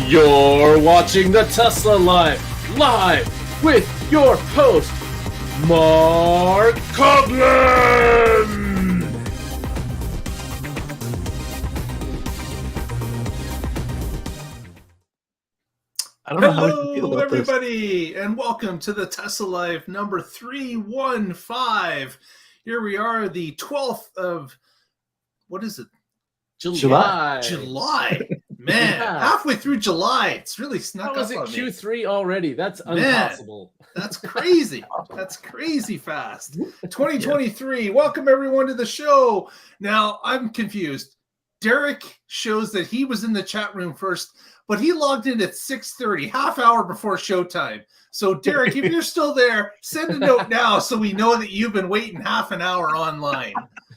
You're watching the Tesla Live with your host, Mark Coughlin. I don't know how I feel Hello, about everybody, and welcome to the Tesla Live number 315. Here we are, the 12th of, what is it? July. Man, Yeah. halfway through July. It's really snuck How is up it on me. Q3 already? That's impossible. That's crazy. That's crazy fast. 2023. Welcome, everyone, to the show. Now, I'm confused. Derek shows that he was in the chat room first, but he logged in at 6:30, half hour before showtime. So, Derek, if you're still there, send a note now so we know that you've been waiting half an hour online.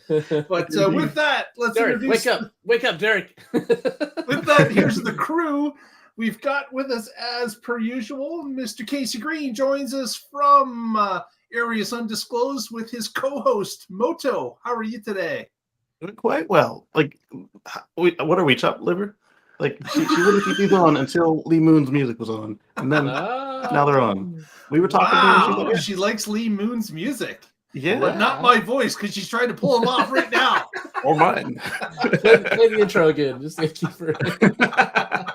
But with that, let's Derek, introduce... Wake up, Derek. With that, here's the crew. We've got with us, as per usual, Mr. Casey Green joins us from areas undisclosed with his co-host, Moto. How are you today? Doing quite well. Like, what are we, chopped liver? Like, she wouldn't keep these on until Lee Moon's music was on, and then now they're on. We were talking to her. She's like, She likes Lee Moon's music. yeah, But not my voice, because she's trying to pull him off right now. or mine. Play the intro again. Just to keep her.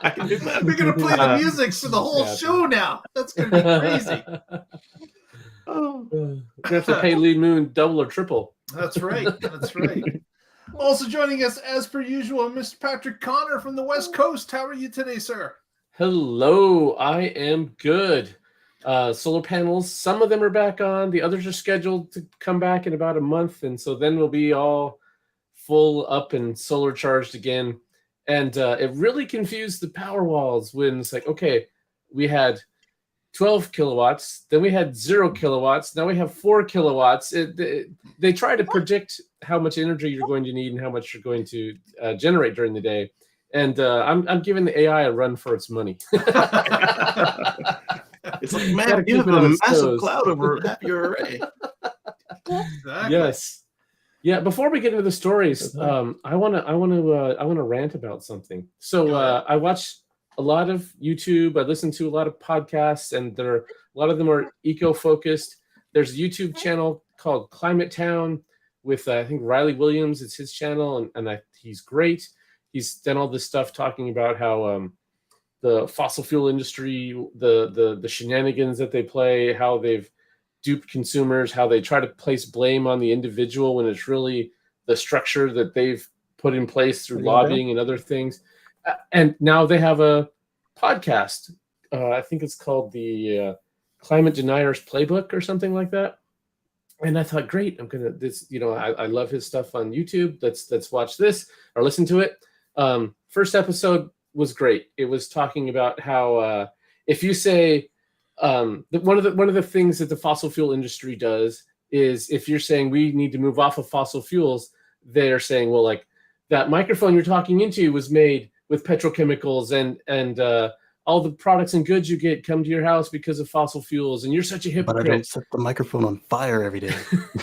I can do that. We're going to play the music for the whole show now. That's going to be crazy. We're gonna have to pay Lee Moon double or triple. That's right. That's right. Also joining us, as per usual, Mr. Patrick Connor from the West Coast. How are you today, sir? Hello, I am good. Solar panels, some of them are back on. The others are scheduled to come back in about a month, and so then we'll be all full up and solar charged again. And it really confused the power walls when it's like, okay, we had 12 kilowatts, then we had 0 kilowatts, now we have 4 kilowatts. They try to predict how much energy you're going to need and how much you're going to generate during the day. And I'm giving the AI a run for its money. It's like, man, you have a massive cloud over half your array. Exactly. Yes. Yeah. Before we get into the stories, I want to rant about something. So I watch a lot of YouTube. I listen to a lot of podcasts, and a lot of them are eco-focused. There's a YouTube channel called Climate Town with I think Riley Williams. It's his channel, and he's great. He's done all this stuff talking about how the fossil fuel industry, the shenanigans that they play, how they've duped consumers, how they try to place blame on the individual when it's really the structure that they've put in place through lobbying and other things. And now they have a podcast. I think it's called the Climate Deniers Playbook or something like that. And I thought, great, I love his stuff on YouTube. Let's watch this or listen to it. First episode was great. It was talking about how if you say one of the things that the fossil fuel industry does is if you're saying we need to move off of fossil fuels, they're saying, well, like that microphone you're talking into was made with petrochemicals and all the products and goods you get come to your house because of fossil fuels, and you're such a hypocrite. But I don't set the microphone on fire every day.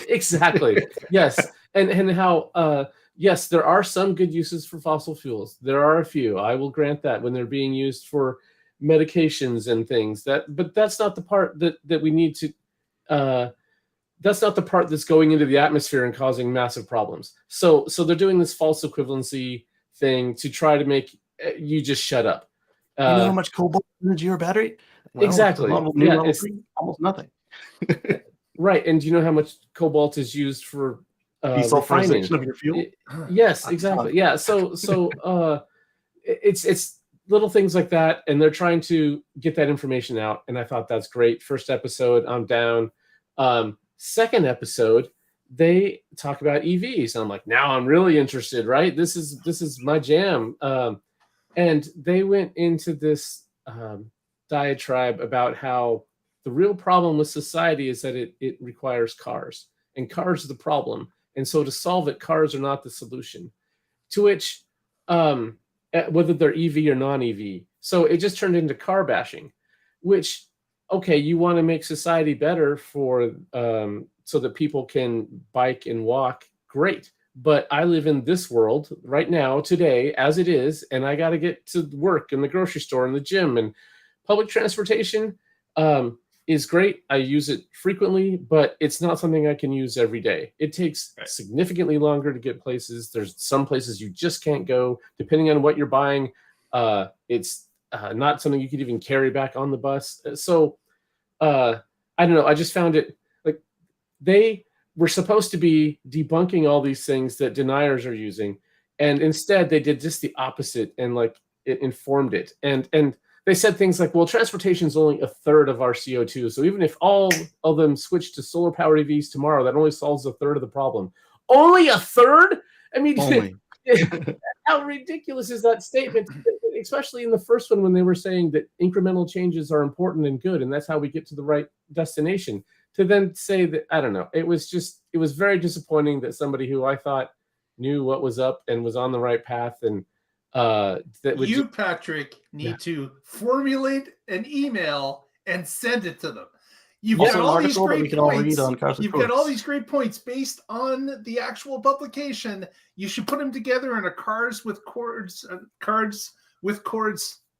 Exactly. Yes. And how yes, there are some good uses for fossil fuels. There are a few. I will grant that when they're being used for medications and things. But that's not the part that we need to. That's not the part that's going into the atmosphere and causing massive problems. So they're doing this false equivalency thing to try to make you just shut up. You know how much cobalt energy your battery? Well, exactly. Level 3, almost nothing. Right. And do you know how much cobalt is used for desulfurization of your fuel? Yes, exactly. Yeah. So it's little things like that, and they're trying to get that information out. And I thought that's great. First episode, I'm down. Second episode, they talk about EVs. I'm like, now I'm really interested. Right? This is my jam. And they went into this diatribe about how the real problem with society is that it requires cars, and cars are the problem. And so to solve it, cars are not the solution. To which, whether they're EV or non-EV. So it just turned into car bashing, which, okay, you want to make society better for so that people can bike and walk, great. but I live in this world right now, today, as it is, and I got to get to work and the grocery store and the gym, and public transportation is great. I use it frequently, but it's not something I can use every day. It takes significantly longer to get places. There's some places you just can't go, depending on what you're buying. It's not something you could even carry back on the bus. So I don't know. I just found it like they were supposed to be debunking all these things that deniers are using, and instead they did just the opposite, and like it informed it. And they said things like, well, transportation is only a third of our CO2. So even if all of them switch to solar powered EVs tomorrow, that only solves a third of the problem. Only a third? I mean, how ridiculous is that statement? Especially in the first one, when they were saying that incremental changes are important and good, and that's how we get to the right destination. To then say that, I don't know, it was very disappointing that somebody who I thought knew what was up and was on the right path, and Patrick, need to formulate an email and send it to them. You've got all these great points. You've got all these great points based on the actual publication. You should put them together in a cards with cords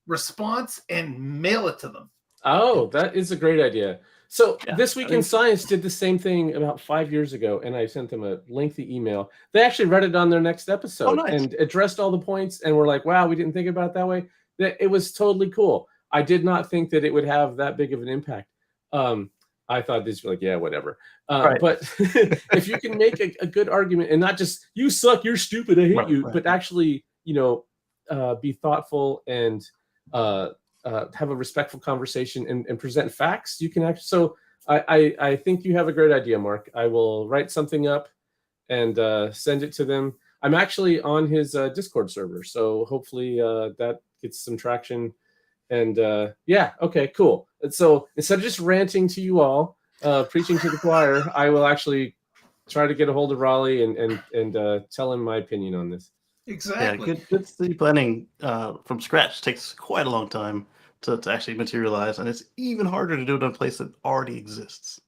response and mail it to them. Oh, that is a great idea. So This Week in Science did the same thing about 5 years ago, and I sent them a lengthy email. They actually read it on their next episode and addressed all the points, and were like, wow, we didn't think about it that way. It was totally cool. I did not think that it would have that big of an impact. I thought this was like, yeah, whatever. But if you can make a good argument and not just, you suck, you're stupid, I hate you, but actually, be thoughtful and have a respectful conversation and present facts, you can actually. So I think you have a great idea, Mark. I will write something up and send it to them. I'm actually on his Discord server, so hopefully that gets some traction. And okay, cool. And so instead of just ranting to you all, preaching to the choir, I will actually try to get a hold of Raleigh and tell him my opinion on this. Exactly. Yeah, good city planning from scratch takes quite a long time to actually materialize, and it's even harder to do it in a place that already exists.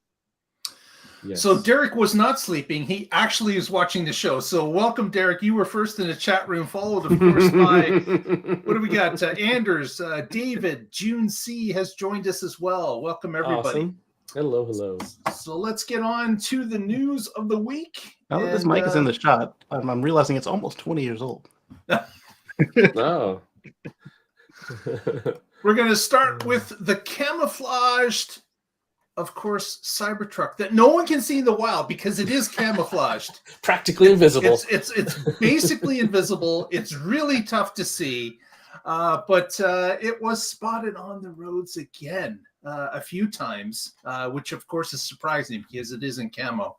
Yes. So Derek was not sleeping. He actually is watching the show. So welcome, Derek. You were first in the chat room, followed, of course, by, what do we got? Anders, David, June C. has joined us as well. Welcome, everybody. Awesome. Hello. So let's get on to the news of the week. Now that this mic is in the shot, I'm realizing it's almost 20 years old. Oh. We're going to start with the camouflaged, of course, Cybertruck that no one can see in the wild because it is camouflaged. Practically invisible. It's basically invisible. It's really tough to see. But it was spotted on the roads again a few times, which of course is surprising because it isn't camo.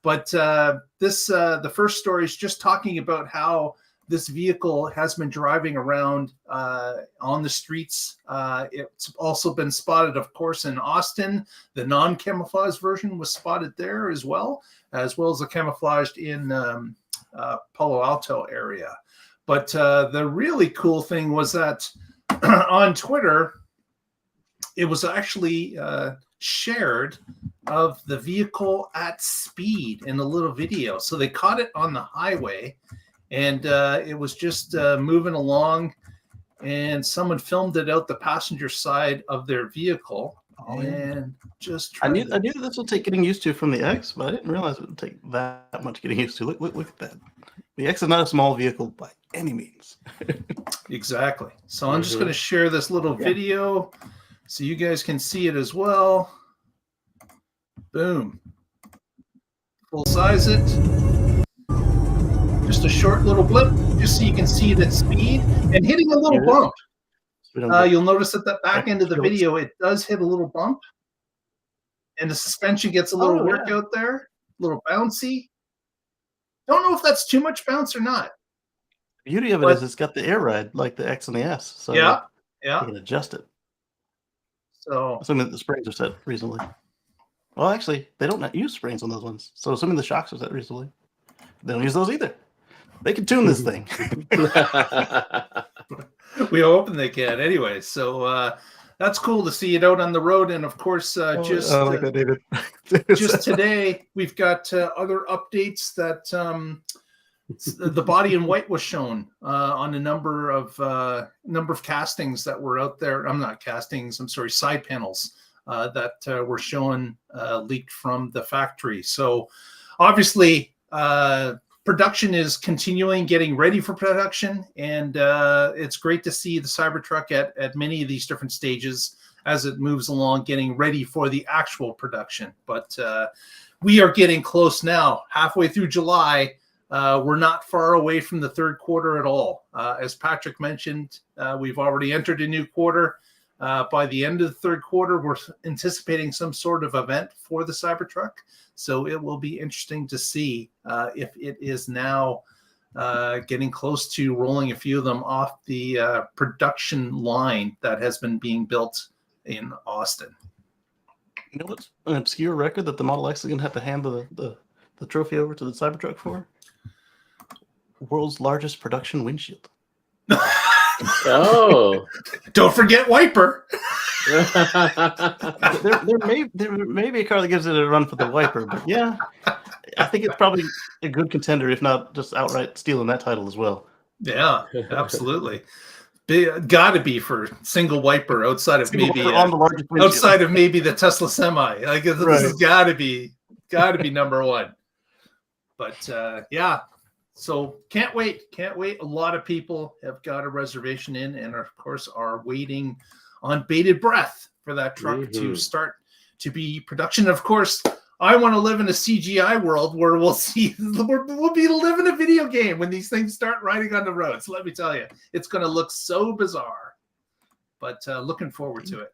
But the first story is just talking about how this vehicle has been driving around on the streets. It's also been spotted, of course, in Austin. The non-camouflaged version was spotted there as well as the camouflaged in Palo Alto area. But the really cool thing was that on Twitter, it was actually shared of the vehicle at speed in a little video. So they caught it on the highway, and it was just moving along, and someone filmed it out the passenger side of their vehicle. And just I knew this would take getting used to from the X, but I didn't realize it would take that much getting used to. Look at that. The X is not a small vehicle by any means. Exactly. So I'm just going to share this little video so you guys can see it as well. Boom. Full size it. Just a short little blip, just so you can see it at speed and hitting a little bump. You'll notice at the back end of the video, it does hit a little bump, and the suspension gets a little work out there, a little bouncy. Don't know if that's too much bounce or not. The beauty of it is it's got the air ride like the X and the S. So you can adjust it. So assuming that the springs are set reasonably. Well, actually, they don't use springs on those ones. So assuming the shocks are set reasonably, they don't use those either. They can tune this thing. We hope they can. Anyway, so that's cool to see it out on the road. And of course, I like that, David. Just today, we've got other updates that The body in white was shown on a number of castings that were out there. I'm not castings. I'm sorry, side panels that were shown leaked from the factory. So obviously, production is continuing, getting ready for production, and it's great to see the Cybertruck at many of these different stages as it moves along, getting ready for the actual production. But we are getting close now, halfway through July. We're not far away from the third quarter at all. As Patrick mentioned, we've already entered a new quarter. By the end of the third quarter, we're anticipating some sort of event for the Cybertruck. So it will be interesting to see if it is now getting close to rolling a few of them off the production line that has been being built in Austin. You know what's an obscure record that the Model X is going to have to hand the trophy over to the Cybertruck for? World's largest production windshield. Oh, don't forget wiper. there may be a car that gives it a run for the wiper, but yeah, I think it's probably a good contender, if not just outright stealing that title as well. Yeah, absolutely. Got to be for single wiper outside of maybe the Tesla Semi. Like this has got to be number one. But yeah. So can't wait. A lot of people have got a reservation in and, of course, are waiting on bated breath for that truck to start to be production. Of course, I want to live in a CGI world where we'll be living a video game when these things start riding on the road. So let me tell you, it's going to look so bizarre. But looking forward to it.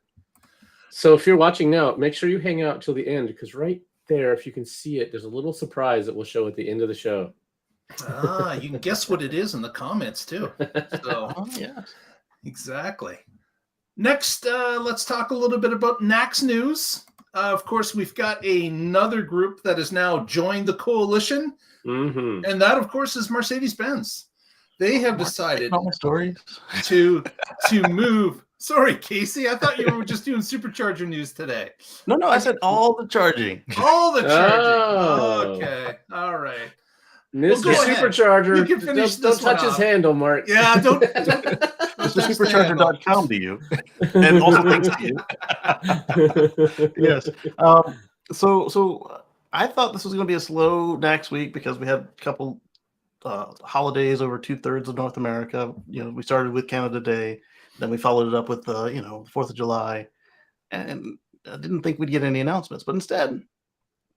So if you're watching now, make sure you hang out till the end, because right there, if you can see it, there's a little surprise that we'll show at the end of the show. You can guess what it is in the comments too. So yeah, exactly. Next, let's talk a little bit about NACS news. Of course, we've got another group that has now joined the coalition, and that, of course, is Mercedes Benz. They have decided to move. Sorry, Casey. I thought you were just doing supercharger news today. No, I said all the charging. All the charging. Okay. All right. Mr. Supercharger, don't touch his handle, Mark. Yeah, don't Supercharger.com to you. And also thanks to you. Yes. So I thought this was going to be a slow next week because we had a couple holidays over 2/3 of North America. You know, we started with Canada Day, then we followed it up with the 4th of July, and I didn't think we'd get any announcements, but instead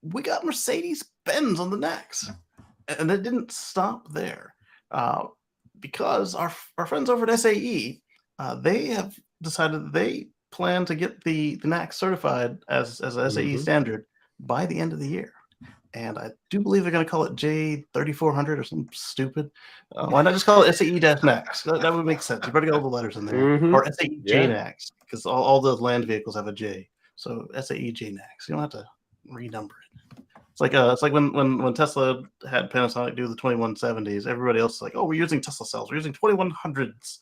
we got Mercedes Benz on the NACS. And it didn't stop there, because our friends over at SAE, they have decided that they plan to get the NACS certified as a SAE standard by the end of the year. And I do believe they're going to call it J3400 or something stupid. Why not just call it SAE-NACS? That would make sense. You've already got all the letters in there. Or SAE-JNACS, because all the land vehicles have a J. So SAE-JNACS. You don't have to renumber it. It's like when Tesla had Panasonic do the 2170s, everybody else is like, oh, we're using Tesla cells. We're using 2100s.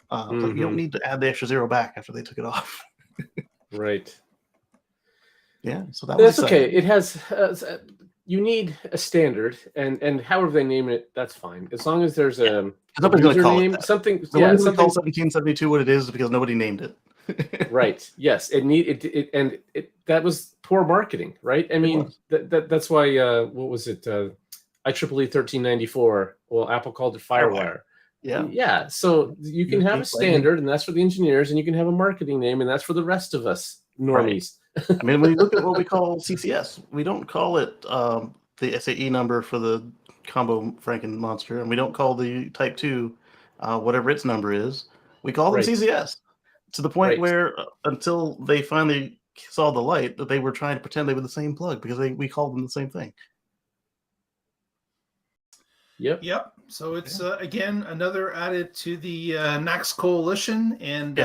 But you don't need to add the extra zero back after they took it off. Right. Yeah. So that's okay. It has. You need a standard, and however they name it, that's fine. As long as there's a username, something. So yeah, something called 1772. What it is because nobody named it. Right. Yes. That was poor marketing, right? I mean, that's why. What was it? IEEE 1394. Well, Apple called it FireWire. Yeah. So you can have a standard, and that's for the engineers, and you can have a marketing name, and that's for the rest of us normies. Right. I mean, when you look at what we call CCS, we don't call it the SAE number for the combo Franken monster, and we don't call the Type 2 whatever its number is. We call them CCS. To the point where until they finally saw the light, that they were trying to pretend they were the same plug because we called them the same thing. Yep. So it's again another added to the NACS coalition, and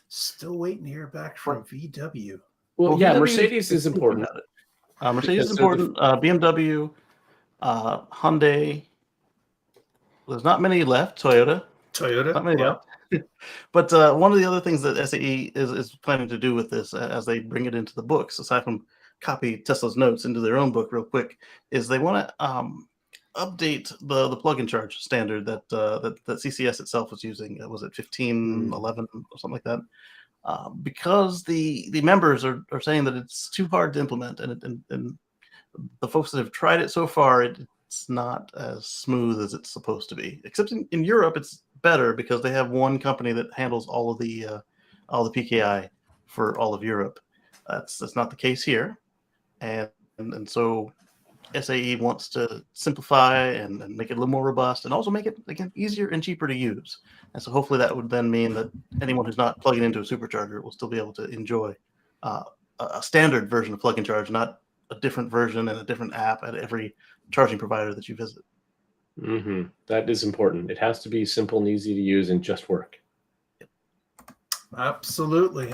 still waiting to hear back from VW. Well, yeah, Mercedes is important. Mercedes is important. BMW, Hyundai. There's not many left. Toyota. Not many left. But one of the other things that SAE is planning to do with this, as they bring it into the books, aside from copy Tesla's notes into their own book real quick, is they want to update the plug-in charge standard that CCS itself was using. Was it 15.11 or something like that? Because the members are saying that it's too hard to implement, and the folks that have tried it so far, it's not as smooth as it's supposed to be. Except in Europe, it's better because they have one company that handles all the PKI for all of Europe. That's not the case here, and so SAE wants to simplify and make it a little more robust, and also make it again easier and cheaper to use. And so hopefully that would then mean that anyone who's not plugging into a supercharger will still be able to enjoy a standard version of plug and charge, not a different version and a different app at every charging provider that you visit. Mm-hmm. That is important. It has to be simple and easy to use and just work. Absolutely.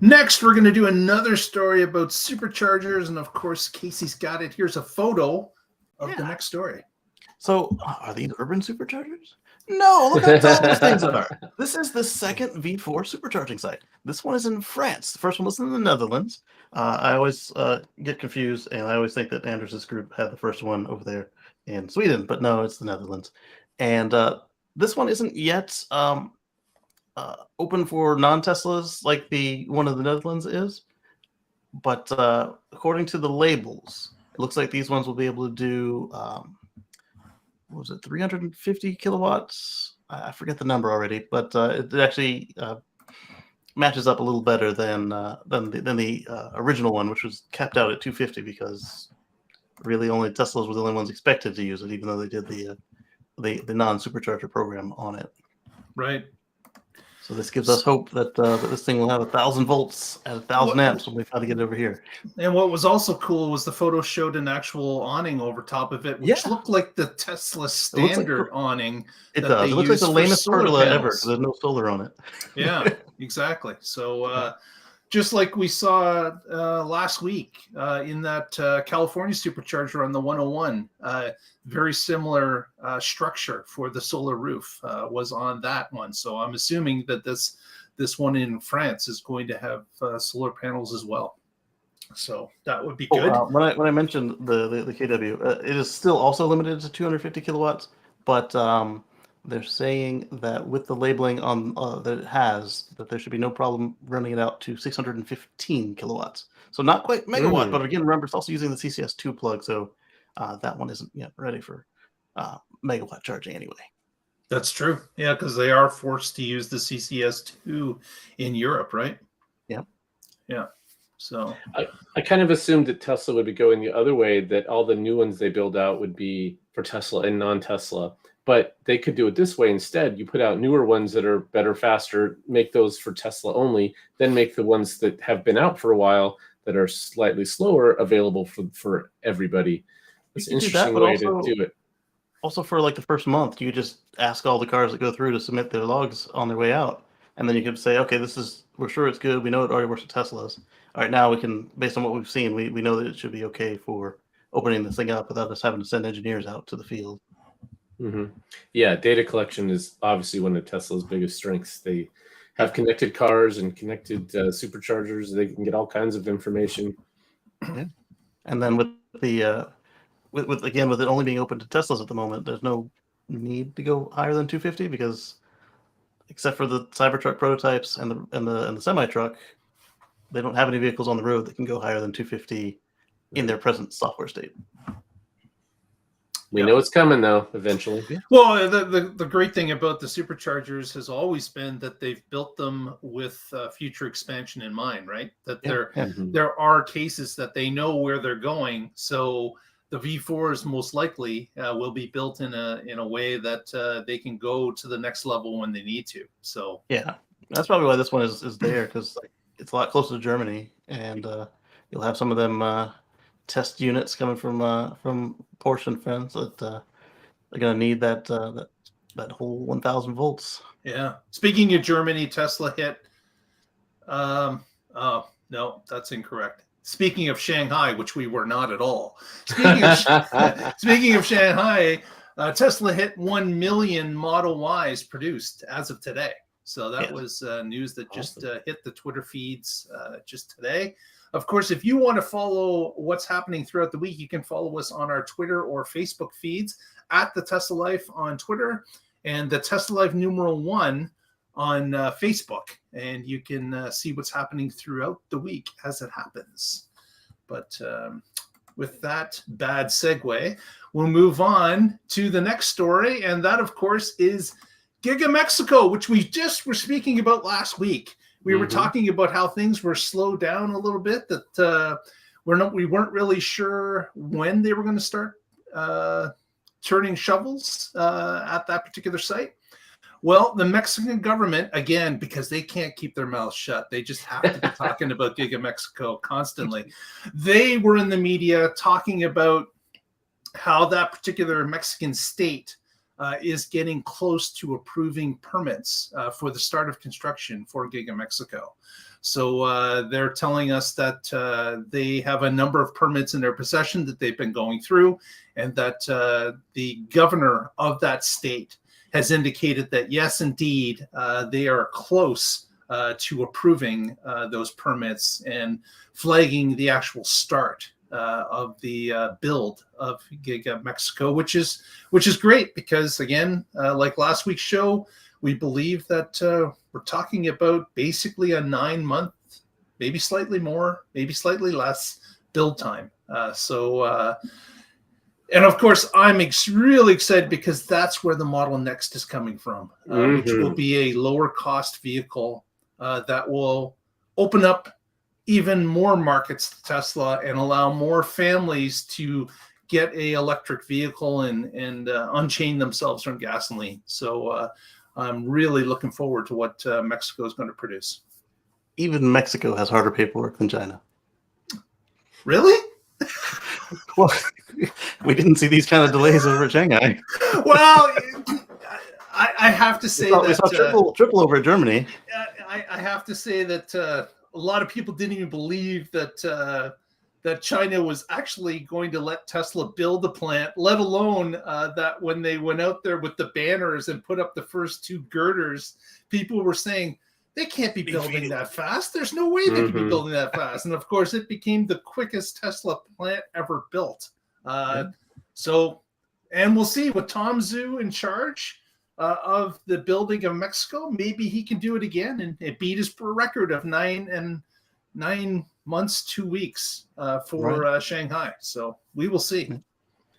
Next, we're going to do another story about superchargers, and of course, Casey's got it. Here's a photo of the next story. So, are these urban superchargers? No, look how tall those things are. This is the second V4 supercharging site. This one is in France. The first one was in the Netherlands. I always get confused, and I always think that Anders' group had the first one over there in Sweden, but no, it's the Netherlands. And this one isn't yet open for non-Teslas like the one of the Netherlands is, but according to the labels, it looks like these ones will be able to do what was it, 350 kilowatts? I forget the number already, but it actually matches up a little better than the original one, which was capped out at 250 because really only Teslas were the only ones expected to use it, even though they did the non-supercharger program on it. Right. So this gives us hope that this thing will have 1,000 volts at 1,000 amps when we finally get it over here. And what was also cool was the photo showed an actual awning over top of it, which looked like the Tesla standard awning. It does. It looks like the lamest pergola ever because there's no solar on it. Yeah, exactly. So just like we saw last week in that California supercharger on the 101, very similar structure for the solar roof was on that one. So I'm assuming that this one in France is going to have solar panels as well. So that would be good. When I mentioned the KW, it is still also limited to 250 kilowatts, but they're saying that with the labeling on that it has, that there should be no problem running it out to 615 kilowatts. So not quite megawatt, but again, remember, it's also using the CCS2 plug, so that one isn't yet ready for megawatt charging anyway. That's true. Yeah, because they are forced to use the CCS2 in Europe, right? Yeah. Yeah. So I kind of assumed that Tesla would be going the other way, that all the new ones they build out would be for Tesla and non-Tesla. But they could do it this way instead. You put out newer ones that are better, faster, make those for Tesla only, then make the ones that have been out for a while that are slightly slower available for everybody. It's an interesting way to do it. Also for like the first month, you just ask all the cars that go through to submit their logs on their way out. And then you can say, okay, we're sure it's good. We know it already works with Teslas. All right, now we can, based on what we've seen, we know that it should be okay for opening this thing up without us having to send engineers out to the field. Mm-hmm. Yeah, data collection is obviously one of Tesla's biggest strengths. They have connected cars and connected superchargers. They can get all kinds of information. Yeah. And then with the with it only being open to Teslas at the moment, there's no need to go higher than 250 because, except for the Cybertruck prototypes and the semi truck, they don't have any vehicles on the road that can go higher than 250 in their present software state. We know it's coming though, eventually. Well, the great thing about the superchargers has always been that they've built them with future expansion in mind, right? That there are cases that they know where they're going. So the V4s most likely will be built in a way that they can go to the next level when they need to. So yeah, that's probably why this one is there, because it's a lot closer to Germany, and you'll have some of them test units coming from Porsche and friends that are going to need that whole 1,000 volts. Yeah. Speaking of Germany, Tesla hit. No, that's incorrect. Speaking of Shanghai, which we were not at all. Speaking of Shanghai, Tesla hit 1 million Model Ys produced as of today. So that was news that just hit the Twitter feeds just today. Of course, if you want to follow what's happening throughout the week, you can follow us on our Twitter or Facebook feeds at the Tesla Life on Twitter and the Tesla Life #1 on Facebook. And you can see what's happening throughout the week as it happens. But with that bad segue, we'll move on to the next story. And that, of course, is Giga Mexico, which we just were speaking about last week. We were talking about how things were slowed down a little bit, that we weren't really sure when they were going to start turning shovels at that particular site. Well, the Mexican government, again, because they can't keep their mouths shut, they just have to be talking about Giga Mexico constantly. They were in the media talking about how that particular Mexican state is getting close to approving permits for the start of construction for Giga Mexico. So they're telling us that they have a number of permits in their possession that they've been going through, and that the governor of that state has indicated that, yes, indeed, they are close to approving those permits and flagging the actual start of the build of Giga Mexico, which is great because, again, like last week's show, we believe that we're talking about basically a 9-month, maybe slightly more, maybe slightly less build time. And of course, I'm really excited because that's where the Model Next is coming from, which will be a lower cost vehicle that will open up even more markets to Tesla and allow more families to get a electric vehicle and unchain themselves from gasoline. So I'm really looking forward to what Mexico is going to produce. Even Mexico has harder paperwork than China. Really? Well, we didn't see these kind of delays over at Shanghai. Well, I have to say we saw triple over at Germany. I have to say that a lot of people didn't even believe that China was actually going to let Tesla build the plant, let alone that when they went out there with the banners and put up the first 2 girders, people were saying, they can't be building that fast. There's no way they can be building that fast. And of course, it became the quickest Tesla plant ever built. So, and we'll see with Tom Zhu in charge of the building of Mexico. Maybe he can do it again and beat his record of 9 months, 2 weeks for Shanghai. So we will see.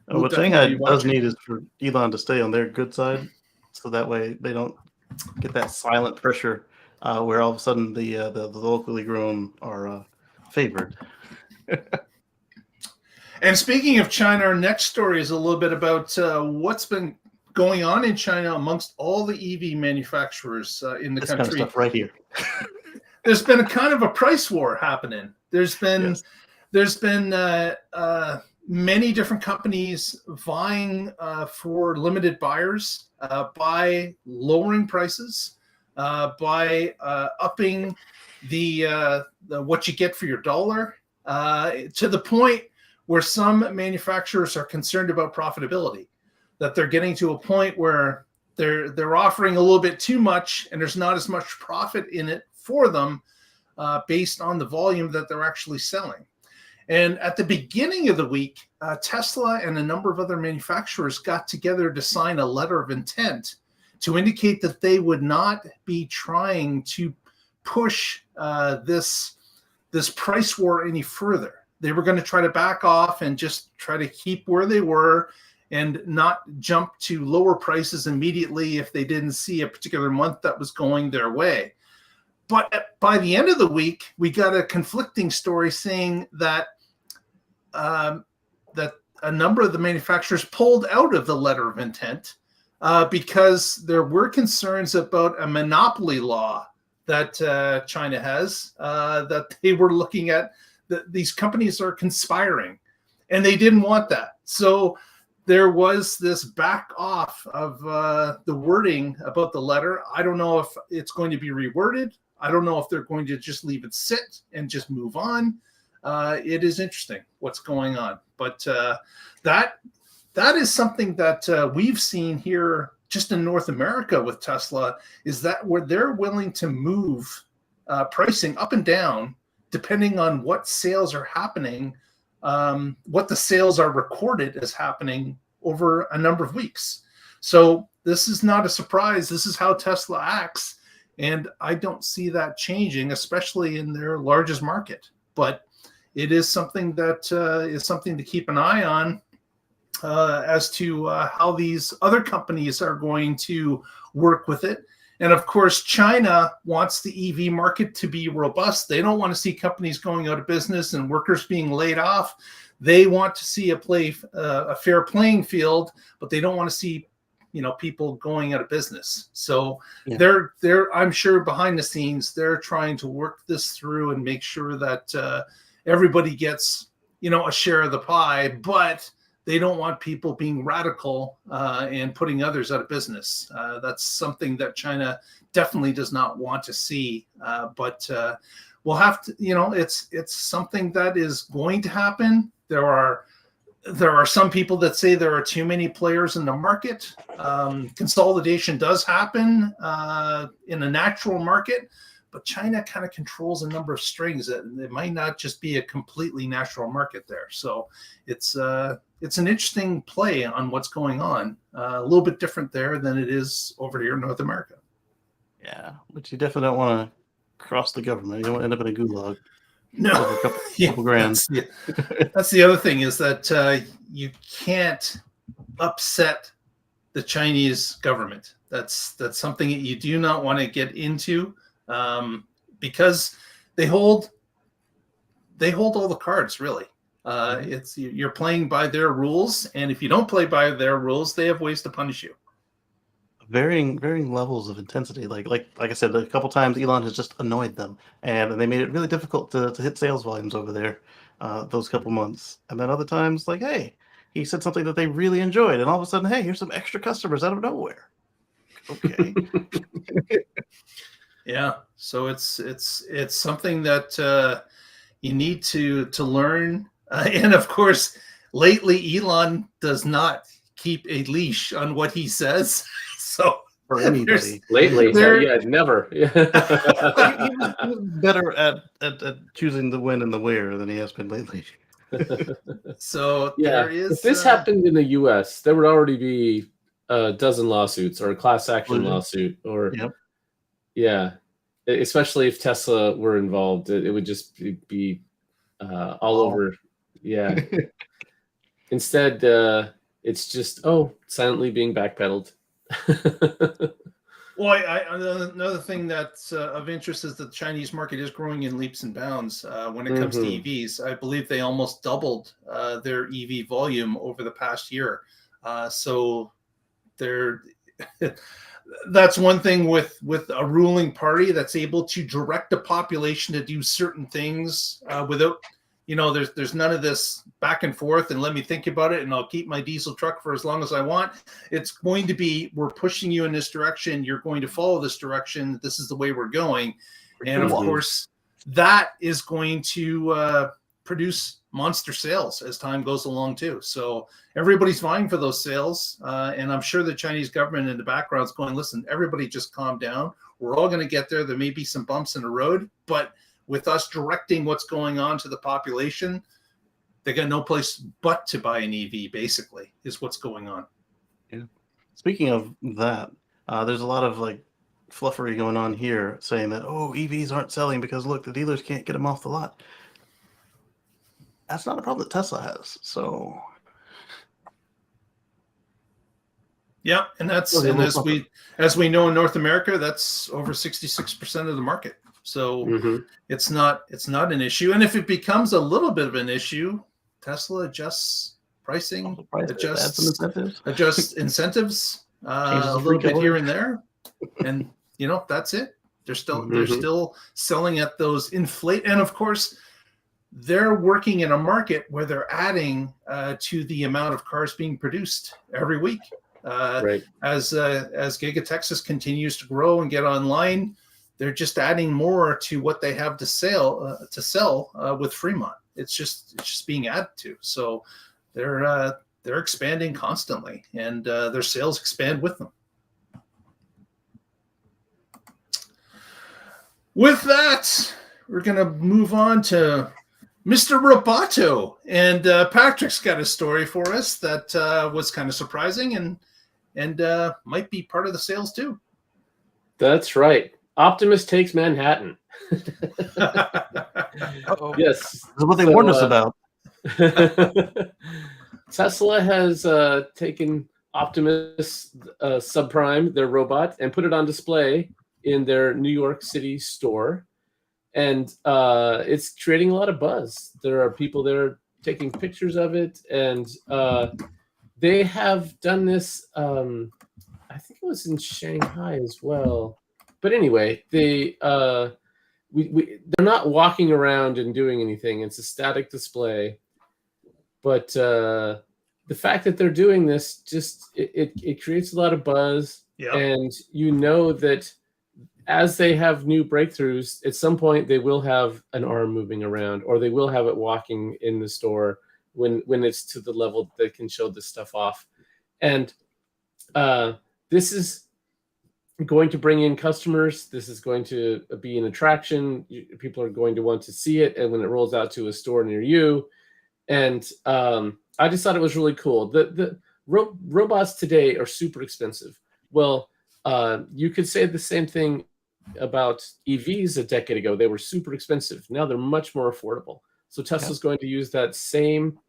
What Shanghai does need is for Elon to stay on their good side, so that way they don't get that silent pressure where all of a sudden the locally grown are favored. And speaking of China, our next story is a little bit about what's been going on in China amongst all the EV manufacturers in the country. Kind of stuff right here. There's been a kind of a price war happening. There's been many different companies vying for limited buyers by lowering prices, by upping the what you get for your dollar, to the point where some manufacturers are concerned about profitability, that they're getting to a point where they're offering a little bit too much and there's not as much profit in it for them based on the volume that they're actually selling. And at the beginning of the week, Tesla and a number of other manufacturers got together to sign a letter of intent to indicate that they would not be trying to push this price war any further. They were going to try to back off and just try to keep where they were and not jump to lower prices immediately if they didn't see a particular month that was going their way. But by the end of the week, we got a conflicting story saying that that a number of the manufacturers pulled out of the letter of intent because there were concerns about a monopoly law that China has, that they were looking at. These companies are conspiring, and they didn't want that. So there was this back off of the wording about the letter. I don't know if it's going to be reworded. I don't know if they're going to just leave it sit and just move on. It is interesting what's going on. But that is something that we've seen here just in North America with Tesla, is that where they're willing to move pricing up and down depending on what sales are happening, what the sales are recorded as happening over a number of weeks. So this is not a surprise. This is how Tesla acts. And I don't see that changing, especially in their largest market. But it is something that is something to keep an eye on as to how these other companies are going to work with it. And of course, China wants the EV market to be robust. They don't want to see companies going out of business and workers being laid off. They want to see a fair playing field, but they don't want to see people going out of business. So they're I'm sure behind the scenes they're trying to work this through and make sure that everybody gets a share of the pie, but they don't want people being radical and putting others out of business. That's something that China definitely does not want to see. But we'll have to, it's something that is going to happen. There are some people that say there are too many players in the market. Consolidation does happen in a natural market, but China kind of controls a number of strings. It might not just be a completely natural market there. So it's an interesting play on what's going on. A little bit different there than it is over here in North America. Yeah, but you definitely don't want to cross the government. You don't want to end up in a gulag. No, a couple grand. That's the other thing is that you can't upset the Chinese government. That's something that you do not want to get into because they hold all the cards, really. It's you're playing by their rules, and if you don't play by their rules, they have ways to punish you. Varying levels of intensity. Like I said, a couple times Elon has just annoyed them, and they made it really difficult to hit sales volumes over there those couple months. And then other times, like, hey, he said something that they really enjoyed, and all of a sudden, hey, here's some extra customers out of nowhere. Okay. Yeah. So it's something that you need to learn. And of course, lately Elon does not keep a leash on what he says. So for anybody lately, never. He was better at choosing the when and the where than he has been lately. So there is. If this happened in the U.S., there would already be a dozen lawsuits or a class action lawsuit, or especially if Tesla were involved, it would just be all over. Yeah. Instead, it's just silently being backpedaled. Well, another thing that's of interest is that the Chinese market is growing in leaps and bounds when it comes to EVs. I believe they almost doubled their EV volume over the past year. So that's one thing with a ruling party that's able to direct the population to do certain things without. There's none of this back and forth and let me think about it and I'll keep my diesel truck for as long as I want. It's going to be, we're pushing you in this direction. You're going to follow this direction. This is the way we're going. And of course, that is going to produce monster sales as time goes along too. So everybody's vying for those sales. And I'm sure the Chinese government in the background is going, listen, everybody just calm down. We're all going to get there. There may be some bumps in the road, but with us directing what's going on to the population, they got no place but to buy an EV, basically, is what's going on. Yeah. Speaking of that, there's a lot of fluffery going on here saying that, EVs aren't selling because, look, the dealers can't get them off the lot. That's not a problem that Tesla has. So, yeah, and as we know in North America, that's over 66% of the market. So it's not an issue. And if it becomes a little bit of an issue, Tesla adjusts pricing, adjusts incentives a little bit here and there. And that's it. They're still selling at those inflate. And of course, they're working in a market where they're adding to the amount of cars being produced every week. As Giga Texas continues to grow and get online, they're just adding more to what they have to sell with Fremont. It's just being added to. So they're expanding constantly, and their sales expand with them. With that, we're going to move on to Mr. Roboto. And Patrick's got a story for us that was kind of surprising and might be part of the sales too. That's right. Optimus takes Manhattan. Uh-oh. Yes. This is what they warned us about. Tesla has taken Optimus Subprime, their robot, and put it on display in their New York City store. And it's creating a lot of buzz. There are people there taking pictures of it. And they have done this, I think it was in Shanghai as well. But anyway, they're not walking around and doing anything. It's a static display. But the fact that they're doing this, just it creates a lot of buzz. Yep. And you know that as they have new breakthroughs, at some point they will have an arm moving around, or they will have it walking in the store when it's to the level that can show this stuff off. And this is going to bring in customers. This is going to be an attraction. People are going to want to see it, and when it rolls out to a store near you. And I just thought it was really cool. The robots today are super expensive. Well, you could say the same thing about EVs a decade ago. They were super expensive. Now they're much more affordable. So Tesla's going to use that same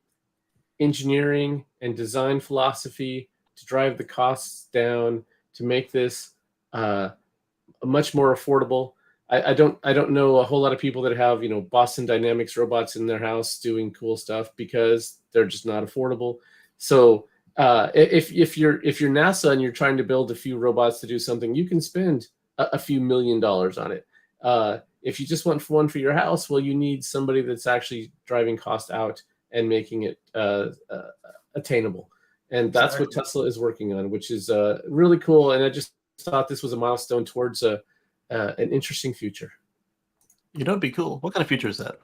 engineering and design philosophy to drive the costs down, to make this much more affordable. I don't know a whole lot of people that have, Boston Dynamics robots in their house doing cool stuff because they're just not affordable. So if you're NASA and you're trying to build a few robots to do something, you can spend a few $1 million on it. If you just want one for your house, well, you need somebody that's actually driving cost out and making it attainable. And that's what Tesla is working on, which is really cool. And I just thought this was a milestone towards an interesting future. It'd be cool. What kind of future is that?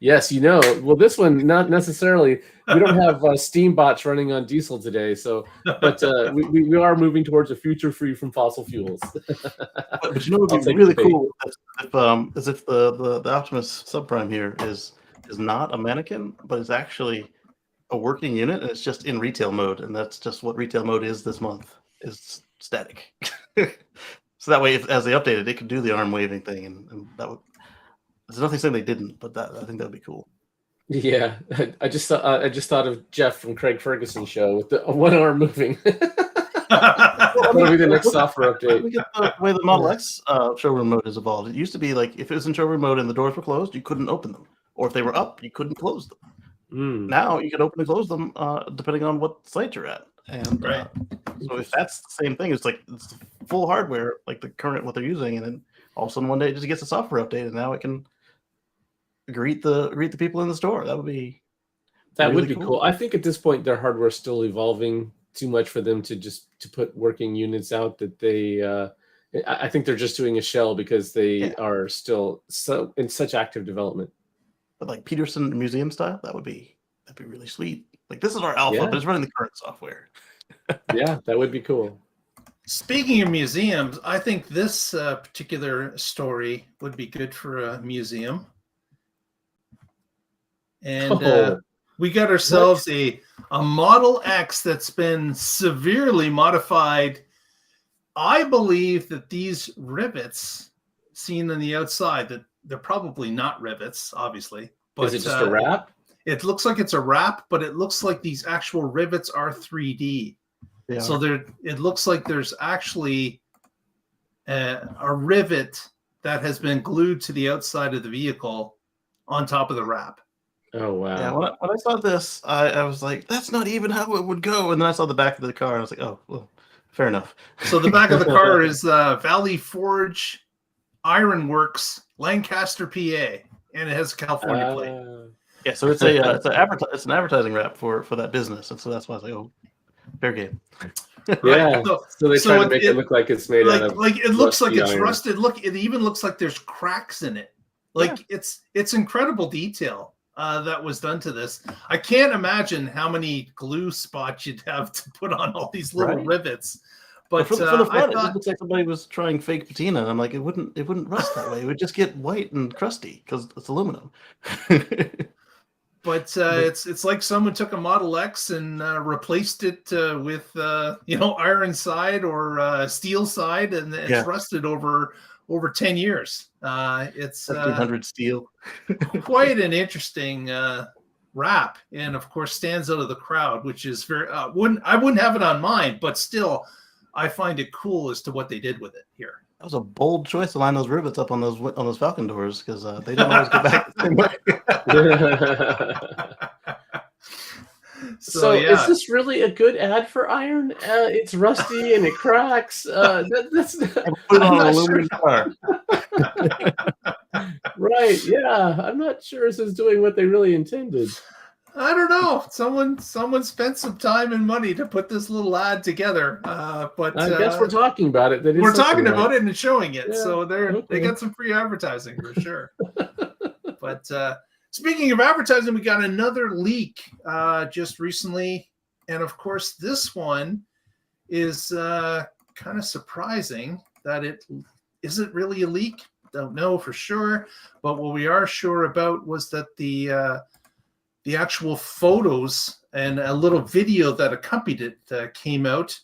Yes, well, this one, not necessarily. We don't have steam bots running on diesel today, but we are moving towards a future free from fossil fuels. but what would be really cool is if the Optimus Subprime here is not a mannequin, but is actually a working unit, and it's just in retail mode, and that's just what retail mode is this month, is static. So that way, as they update it, it could do the arm waving thing, and that would. There's nothing saying they didn't, but I think that'd be cool. Yeah, I just thought of Jeff from Craig Ferguson's show with the one arm moving. That'll be the next software update. Look at the way the Model X showroom mode has evolved. It used to be like if it was in showroom mode and the doors were closed, you couldn't open them, or if they were up, you couldn't close them. Now you can open and close them depending on what site you're at. And so if that's the same thing, it's full hardware, like the current what they're using, and then all of a sudden one day it just gets a software update, and now it can greet the people in the store. That would be cool. I think at this point their hardware is still evolving too much for them to put working units out. That they I think they're just doing a shell because they are still so in such active development. But like Peterson museum style, that'd be really sweet. Like this is our alpha, but it's running the current software. Yeah, that would be cool. Speaking of museums, I think this particular story would be good for a museum. And we got ourselves a Model X that's been severely modified. I believe that these rivets seen on the outside, that they're probably not rivets, obviously. But, is it just a wrap? It looks like it's a wrap, but it looks like these actual rivets are 3D. Yeah. So it looks like there's actually a rivet that has been glued to the outside of the vehicle on top of the wrap. Oh, wow. Yeah, when I saw this, I was like, that's not even how it would go. And then I saw the back of the car, and I was like, oh, well, fair enough. So the back of the car is Valley Forge Ironworks, Lancaster, PA, and it has a California plate. Yeah, so it's an advertising wrap for that business, and so that's why I was like, oh, fair game. Yeah. So they try to make it look like it's made out of it looks like it's iron. rusted. Look, it even looks like there's cracks in it. It's incredible detail that was done to this. I can't imagine how many glue spots you'd have to put on all these little rivets. But for the I front, thought, it looks like somebody was trying fake patina. And I'm like, it wouldn't rust that way. It would just get white and crusty because it's aluminum. but it's like someone took a Model X and replaced it with iron side or steel side, and it's rusted over 10 years. It's 1300 steel. quite an interesting wrap, and of course stands out of the crowd, which is very I wouldn't have it on mine, but still I find it cool as to what they did with it here. That was a bold choice to line those rivets up on those Falcon doors, because they don't always go back the same way. So is this really a good ad for iron? It's rusty and it cracks. That's Put it on an aluminum car. Right. Yeah. I'm not sure this is doing what they really intended. I don't know. Someone spent some time and money to put this little ad together. But I guess we're talking about it. We're talking about it and showing it. Yeah, So they okay. got some free advertising for sure. But speaking of advertising, we got another leak just recently. And of course, this one is kind of surprising that it isn't really a leak. Don't know for sure. But what we are sure about was that the actual photos and a little video that accompanied it came out.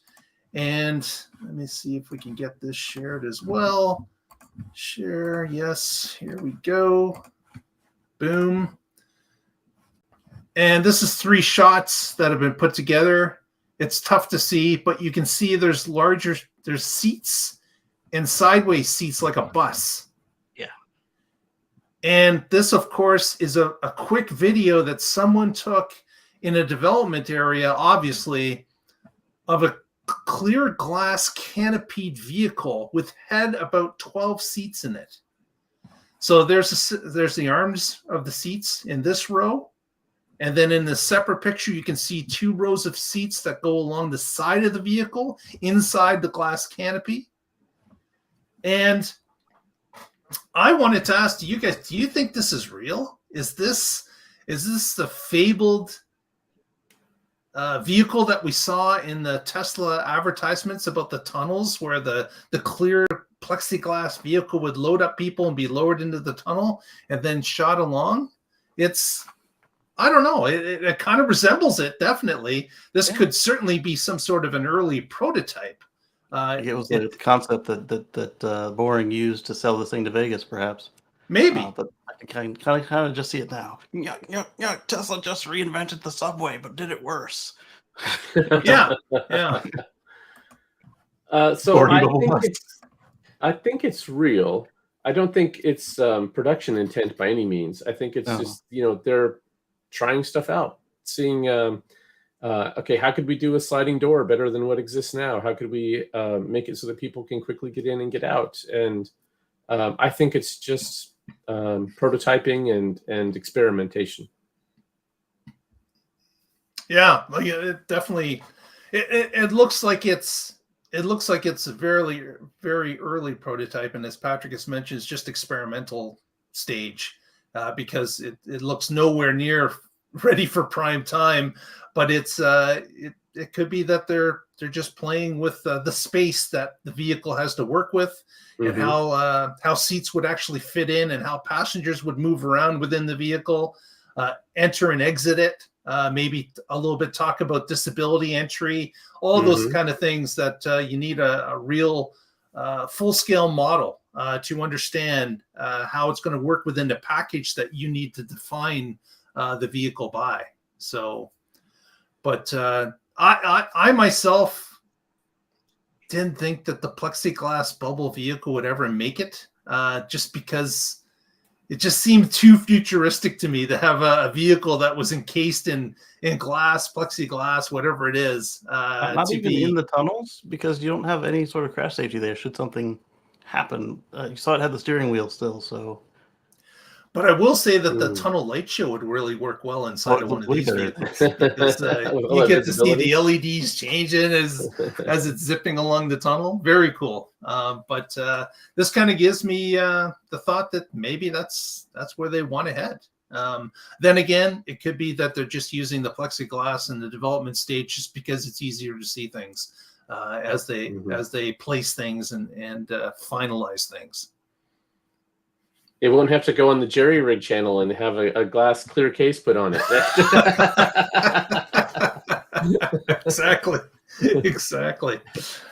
And let me see if we can get this shared as well. Share. Yes. Here we go. Boom. And this is 3 shots that have been put together. It's tough to see, but you can see there's seats and sideways seats like a bus. And this, of course, is a quick video that someone took in a development area, obviously, of a clear glass canopied vehicle with had about 12 seats in it. So there's the arms of the seats in this row. And then in the separate picture, you can see 2 rows of seats that go along the side of the vehicle inside the glass canopy. And I wanted to ask you guys, do you think this is real? Is this the fabled vehicle that we saw in the Tesla advertisements about the tunnels, where the clear plexiglass vehicle would load up people and be lowered into the tunnel and then shot along? I don't know. It kind of resembles it, definitely. This could certainly be some sort of an early prototype. It was the concept that Boring used to sell this thing to Vegas, perhaps. Maybe. But I can kind of just see it now. Tesla just reinvented the subway, but did it worse. Yeah. So I think it's real. I don't think it's production intent by any means. I think it's just, they're trying stuff out, seeing, okay, how could we do a sliding door better than what exists now? How could we make it so that people can quickly get in and get out? And I think it's just prototyping and experimentation. Yeah, like it definitely. It looks like it's a very, very early prototype, and as Patrick has mentioned, it's just experimental stage because it looks nowhere near ready for prime time. But it could be that they're just playing with the space that the vehicle has to work with, and how seats would actually fit in, and how passengers would move around within the vehicle, enter and exit it. Maybe a little bit talk about disability entry, all those kind of things that you need a real full-scale model to understand how it's going to work within the package that you need to define the vehicle by. So, but I myself didn't think that the plexiglass bubble vehicle would ever make it, just because it just seemed too futuristic to me to have a vehicle that was encased in glass, plexiglass, whatever it is. Not even in the tunnels, because you don't have any sort of crash safety there should something happen. You saw it had the steering wheel still, so. But I will say that the tunnel light show would really work well inside of one of these vehicles, because you get to see the LEDs changing as it's zipping along the tunnel. Very cool. But this kind of gives me the thought that maybe that's where they want to head. Then again, it could be that they're just using the plexiglass in the development stage just because it's easier to see things. as they place things and finalize things. It won't have to go on the Jerry Rig channel and have a glass clear case put on it. Exactly.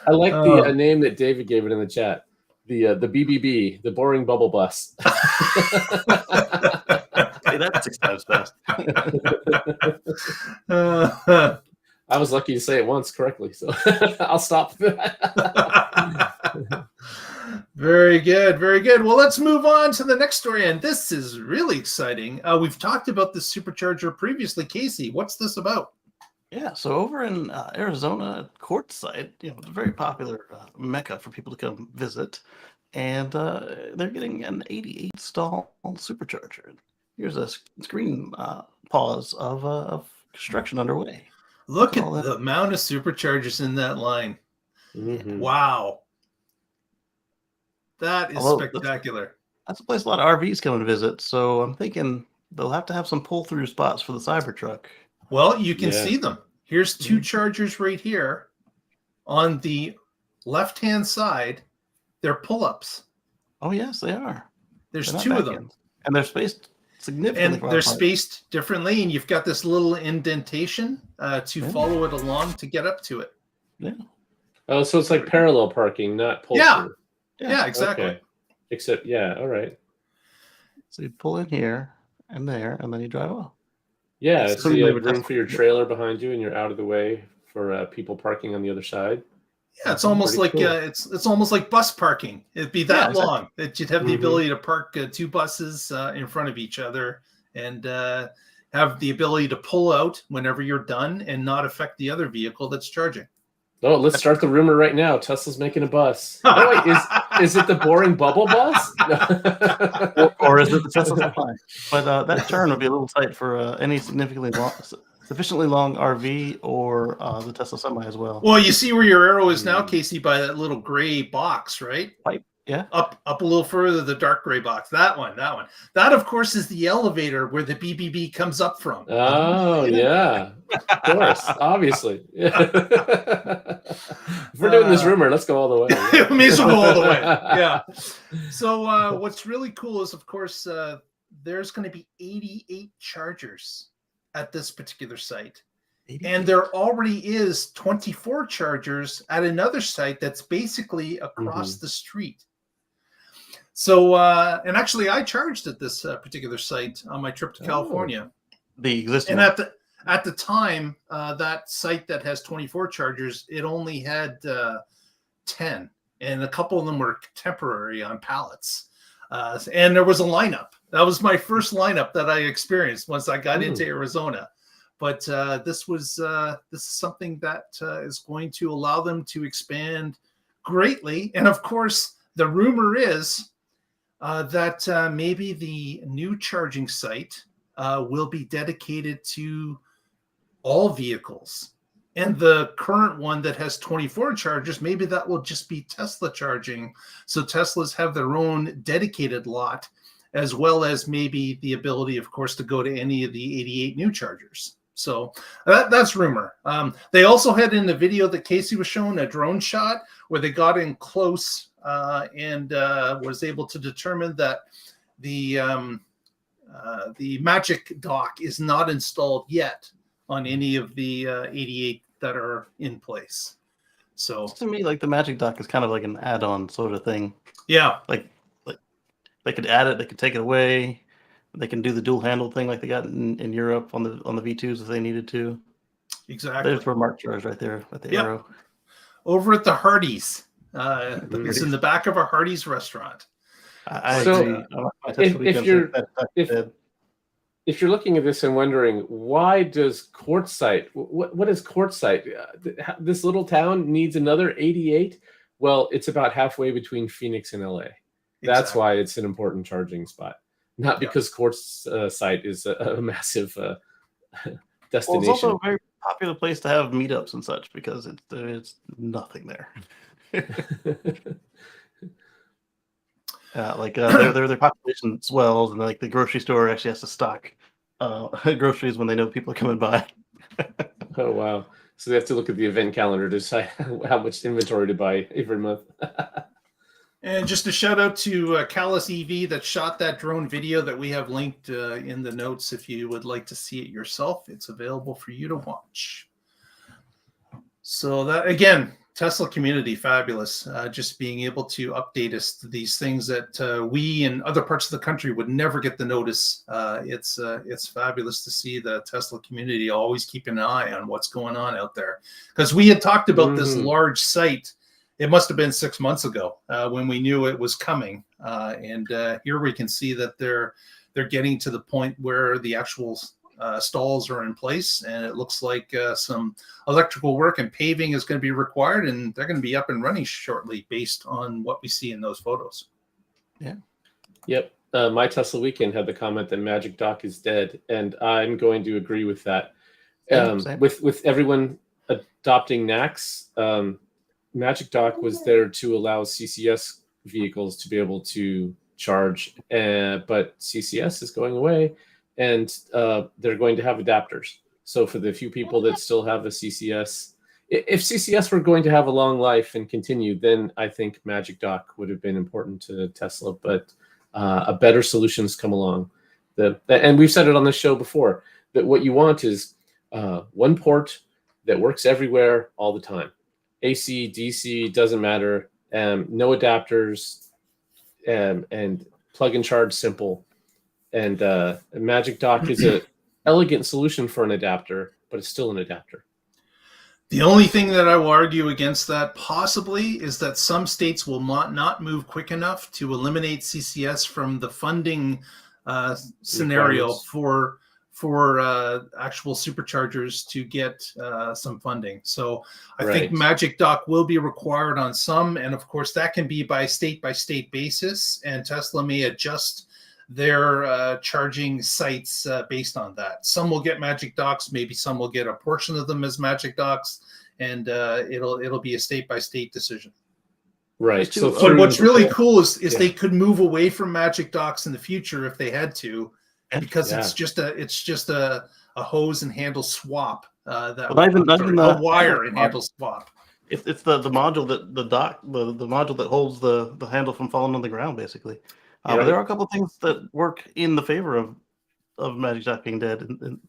I like the name that David gave it in the chat. The BBB, the boring bubble bus. Hey, that's 6 times fast. I was lucky to say it once correctly, so I'll stop that. Very good, very good. Well, let's move on to the next story, and this is really exciting. We've talked about the supercharger previously. Casey, what's this about? Yeah, so over in Arizona, Quartzsite, it's a very popular mecca for people to come visit, and they're getting an 88 stall supercharger. Here's a screen pause of construction underway. Look at the amount of superchargers in that line. Mm-hmm. Wow. That is spectacular. That's a place a lot of RVs come and visit, so I'm thinking they'll have to have some pull-through spots for the CyberTruck. Well, you can see them. Here's 2 chargers right here. On the left-hand side, they're pull-ups. Oh, yes, they are. There's 2 of them. And they're spaced significantly. And they're spaced differently, and you've got this little indentation to follow it along to get up to it. Yeah. Oh, so it's like parallel parking, not pull-through. Yeah, exactly. Okay. Except, all right. So you pull in here and there, and then you drive off. Yeah, so you have room for your trailer behind you, and you're out of the way for people parking on the other side. Yeah, it's almost like cool. It's almost like bus parking. It'd be that long that you'd have the ability to park 2 buses in front of each other and have the ability to pull out whenever you're done and not affect the other vehicle that's charging. Oh, let's start the rumor right now. Tesla's making a bus. Oh, wait, is it the boring bubble bus? or is it the Tesla supply? But that turn would be a little tight for any sufficiently long RV or the Tesla semi as well. Well, you see where your arrow is now, Casey, by that little gray box, right? Pipe. Yeah. Up a little further, the dark gray box. That one. That, of course, is the elevator where the BBB comes up from. Oh, yeah. Of course. Obviously. If we're doing this rumor, let's go all the way. Yeah. May as well go all the way. Yeah. So what's really cool is, of course, there's going to be 88 chargers at this particular site. 88. And there already is 24 chargers at another site that's basically across the street. So, and actually, I charged at this particular site on my trip to California. The existing. And at the time, that site that has 24 chargers, it only had 10, and a couple of them were temporary on pallets. And there was a lineup. That was my first lineup that I experienced once I got into Arizona. But this is something that is going to allow them to expand greatly. And of course, the rumor is that maybe the new charging site will be dedicated to all vehicles. And the current one that has 24 chargers, maybe that will just be Tesla charging. So Teslas have their own dedicated lot, as well as maybe the ability, of course, to go to any of the 88 new chargers. So that's rumor. They also had in the video that Casey was showing a drone shot where they got in close and was able to determine that the Magic Dock is not installed yet on any of the 88 that are in place. So to me, like the Magic Dock is kind of like an add-on sort of thing. Yeah, like they could add it, they could take it away. They can do the dual handle thing like they got in Europe on the V2s if they needed to. Exactly. There's where Mark charged right there at the arrow. Over at the Hardee's. It's in the back of a Hardee's restaurant. If you're looking at this and wondering, why does Quartzsite, what is Quartzsite? This little town needs another 88? Well, it's about halfway between Phoenix and LA. That's why it's an important charging spot. Not because Quartzsite is a massive destination. Well, it's also a very popular place to have meetups and such because there's nothing there. Their population swells, and like the grocery store actually has to stock groceries when they know people are coming by. Oh wow! So they have to look at the event calendar to decide how much inventory to buy every month. And just a shout out to Callus EV that shot that drone video that we have linked in the notes. If you would like to see it yourself, it's available for you to watch. So that, again, Tesla community, fabulous. Just being able to update us to these things that we in other parts of the country would never get the notice. It's fabulous to see the Tesla community always keep an eye on what's going on out there. Because we had talked about this large site. It must have been 6 months ago when we knew it was coming. And here we can see that they're getting to the point where the actual stalls are in place, and it looks like some electrical work and paving is going to be required, and they're going to be up and running shortly based on what we see in those photos. Yeah. Yep. My Tesla Weekend had the comment that Magic Dock is dead, and I'm going to agree with that. With everyone adopting NACS, Magic Dock was there to allow CCS vehicles to be able to charge, but CCS is going away, and they're going to have adapters. So for the few people that still have a CCS, if CCS were going to have a long life and continue, then I think Magic Dock would have been important to Tesla, but a better solutions come along. And we've said it on this show before, that what you want is one port that works everywhere all the time. AC, DC, doesn't matter. No adapters, and plug and charge simple. And Magic Dock is an elegant solution for an adapter, but it's still an adapter. The only thing that I will argue against that possibly is that some states will not move quick enough to eliminate CCS from the funding scenario for actual superchargers to get some funding. So I think Magic Dock will be required on some, and of course that can be by state basis, and Tesla may adjust their charging sites based on that. Some will get Magic Docks, maybe some will get a portion of them as Magic Docks, and it'll be a state by state decision. Right. So but what's really cool is they could move away from Magic Docks in the future if they had to, because it's just a hose and handle swap a wire and handle swap. It's the module that the module that holds the handle from falling on the ground, basically. But there are a couple of things that work in the favor of Magic Dock being dead. And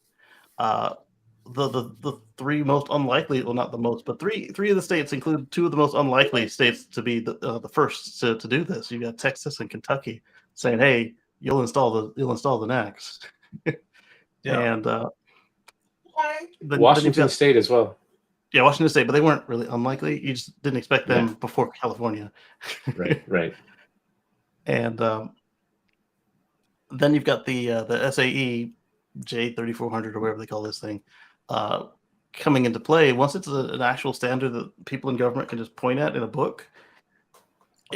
the three most unlikely, well, not the most, but three of the states include two of the most unlikely states to be the first to do this. You got Texas and Kentucky saying, "Hey, you'll install the NACS." And Washington State as well. Yeah, Washington State, but they weren't really unlikely. You just didn't expect them before California. Right. And then you've got the SAE J3400 or whatever they call this thing coming into play. Once it's an actual standard that people in government can just point at in a book,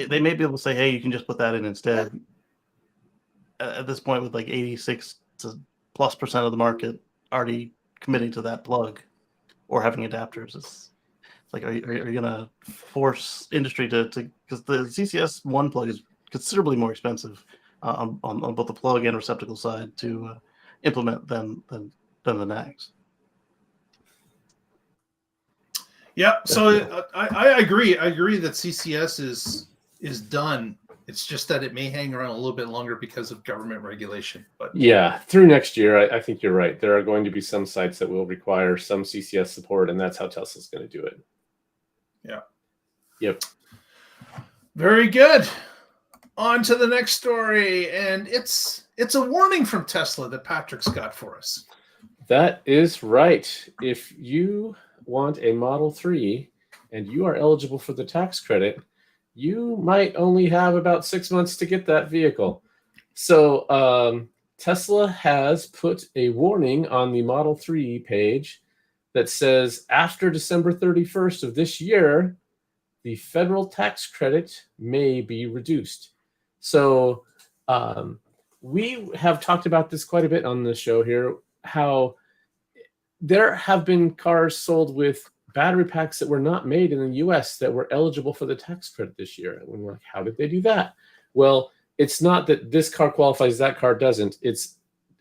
they may be able to say, "Hey, you can just put that in instead." At this point, with like 86% of the market already committing to that plug or having adapters, it's like, are you going to force industry to because the CCS one plug is considerably more expensive on both the plug and receptacle side to implement than the NACS. Yeah, so I agree. I agree that CCS is done. It's just that it may hang around a little bit longer because of government regulation. But yeah, through next year, I think you're right. There are going to be some sites that will require some CCS support, and that's how Tesla's going to do it. Yeah. Yep. Very good. On to the next story, and it's a warning from Tesla that Patrick's got for us. That is right. If you want a Model 3 and you are eligible for the tax credit, you might only have about 6 months to get that vehicle. So Tesla has put a warning on the Model 3 page that says after December 31st of this year, the federal tax credit may be reduced. So we have talked about this quite a bit on the show here, how there have been cars sold with battery packs that were not made in the US that were eligible for the tax credit this year. And we're like, how did they do that? Well, it's not that this car qualifies, that car doesn't. It's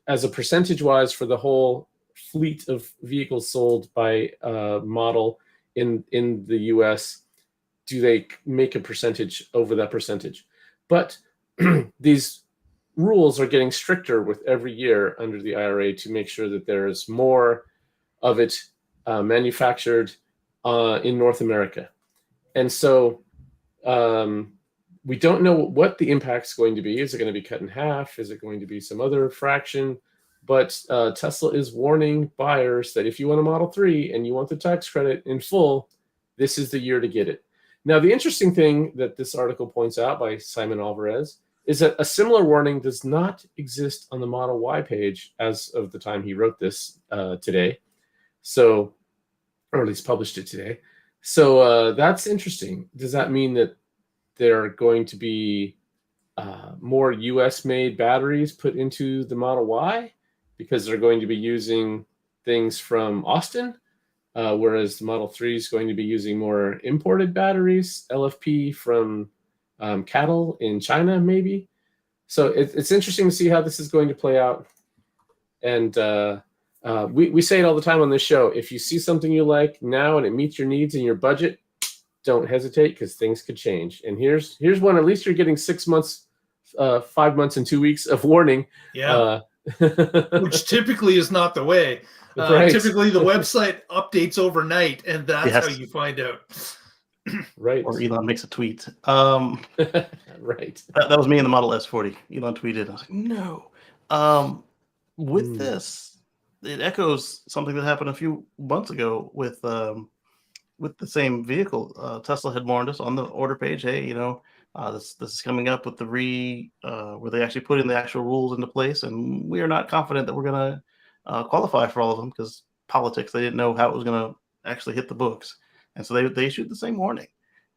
as a percentage wise for the whole fleet of vehicles sold by model in the US, do they make a percentage over that percentage? But these rules are getting stricter with every year under the IRA to make sure that there is more of it manufactured in North America. And so we don't know what the impact's going to be. Is it going to be cut in half? Is it going to be some other fraction? But Tesla is warning buyers that if you want a Model 3 and you want the tax credit in full, this is the year to get it. Now, the interesting thing that this article points out by Simon Alvarez is that a similar warning does not exist on the Model Y page as of the time he wrote this today. So, or at least published it today. So that's interesting. Does that mean that there are going to be more US-made batteries put into the Model Y because they're going to be using things from Austin, whereas the Model 3 is going to be using more imported batteries, LFP from cattle in China, maybe? So it's interesting to see how this is going to play out. And we say it all the time on this show. If you see something you like now and it meets your needs and your budget, don't hesitate because things could change. And here's one. At least you're getting 6 months, 5 months, and 2 weeks of warning. Yeah, which typically is not the way. Right. Typically, the website updates overnight, and that's Yes. how you find out. Right. Or Elon makes a tweet. Right. That was me in the Model S40. Elon tweeted. I was like, no. With this, it echoes something that happened a few months ago with the same vehicle. Tesla had warned us on the order page, hey, this is coming up with the where they actually put in the actual rules into place, and we are not confident that we're going to qualify for all of them because politics. They didn't know how it was going to actually hit the books, and so they issued the same warning.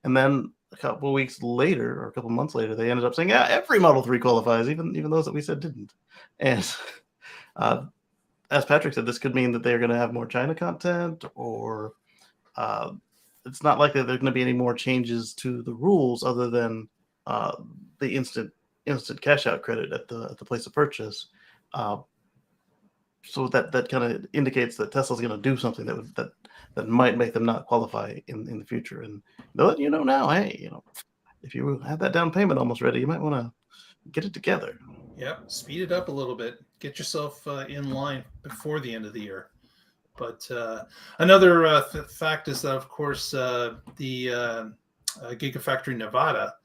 And then a couple of weeks later, or a couple of months later, they ended up saying, yeah, every Model 3 qualifies, even those that we said didn't. And as Patrick said, this could mean that they're going to have more China content, or it's not likely there's going to be any more changes to the rules other than the instant cash out credit at the place of purchase. So that kind of indicates that Tesla's going to do something that might make them not qualify in the future. And they'll let you know now, hey, if you have that down payment almost ready, you might want to get it together. Yep, speed it up a little bit. Get yourself in line before the end of the year. But another fact is that, of course, the Gigafactory Nevada,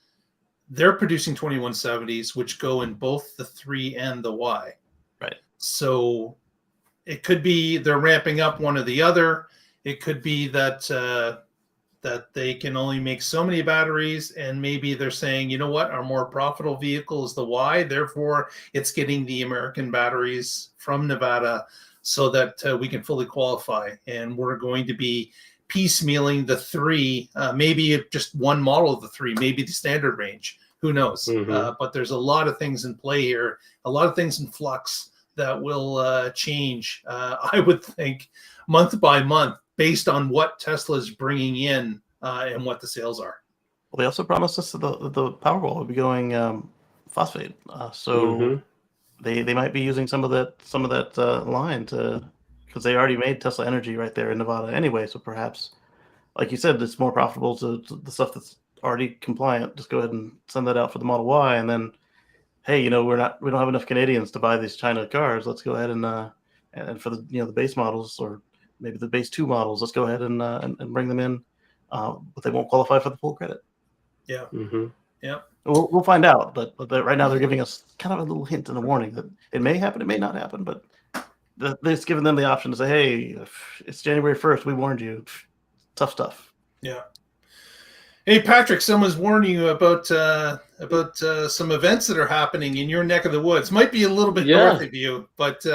they're producing 2170s, which go in both the 3 and the Y. Right. So it could be they're ramping up one or the other. It could be that they can only make so many batteries, and maybe they're saying, you know what, our more profitable vehicle is the Y, therefore it's getting the American batteries from Nevada so that we can fully qualify. And we're going to be piecemealing the 3, maybe just one model of the 3, maybe the standard range. Who knows? Mm-hmm. But there's a lot of things in play here, a lot of things in flux that will change, I would think, month by month based on what Tesla is bringing in and what the sales are. Well, they also promised us that the Powerwall would be going phosphate, so they might be using some of that line because they already made Tesla Energy right there in Nevada anyway. So perhaps, like you said, it's more profitable to the stuff that's already compliant. Just go ahead and send that out for the Model Y, and then, hey, we don't have enough Canadians to buy these China cars. Let's go ahead and for the the base models, or maybe the base 2 models, let's go ahead and bring them in, but they won't qualify for the full credit. Yeah. Mm-hmm. Yeah. We'll find out, but right now they're giving us kind of a little hint and a warning that it may happen, it may not happen, but it's giving them the option to say, hey, it's January 1st, we warned you. Tough stuff. Yeah. Hey, Patrick, someone's warning you about some events that are happening in your neck of the woods. Might be a little bit north of you, but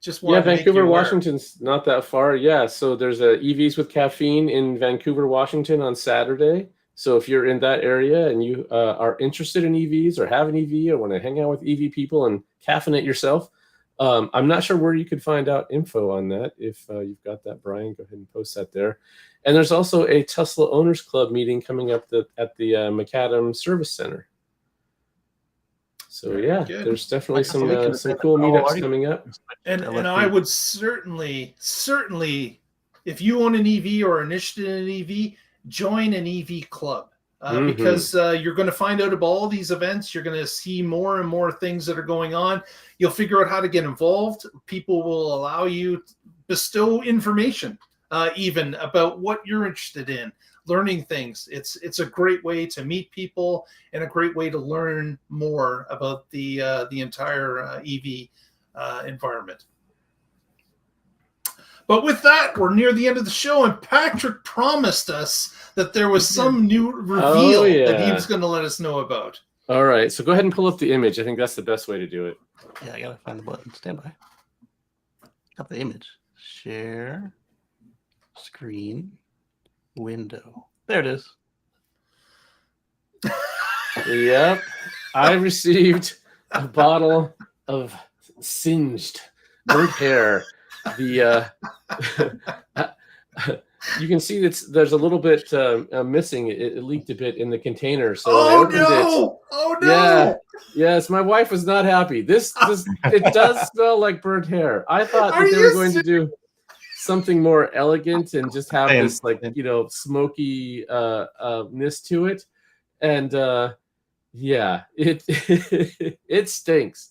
just wanted to make Vancouver, you aware. Washington's not that far. Yeah, so there's a EVs with caffeine in Vancouver, Washington on Saturday. So if you're in that area and you are interested in EVs or have an EV or want to hang out with EV people and caffeinate yourself, I'm not sure where you could find out info on that. If you've got that, Brian, go ahead and post that there. And there's also a Tesla Owners Club meeting coming up at the Macadam Service Center. So yeah, Good. there's definitely some weekend, cool oh, meetups are you- coming up. And I would certainly, if you own an EV or are interested in an EV, join an EV club. Because you're going to find out about all these events. You're going to see more and more things that are going on. You'll figure out how to get involved. People will allow you to bestow information, even about what you're interested in, learning things. It's a great way to meet people and a great way to learn more about the entire EV environment. But with that, we're near the end of the show, and Patrick promised us that there was some new reveal that he was going to let us know about. All right, so go ahead and pull up the image. I think that's the best way to do it. Yeah, I gotta find the button. Stand by. Got the image. Share screen window. There it is. Yep, I received a bottle of singed burnt hair. The you can see that there's a little bit missing. It leaked a bit in the container. So Oh no! Yeah, yes, my wife was not happy. This it does smell like burnt hair. I thought that they were going to do something more elegant and just have this smoky ness to it, and yeah, it stinks.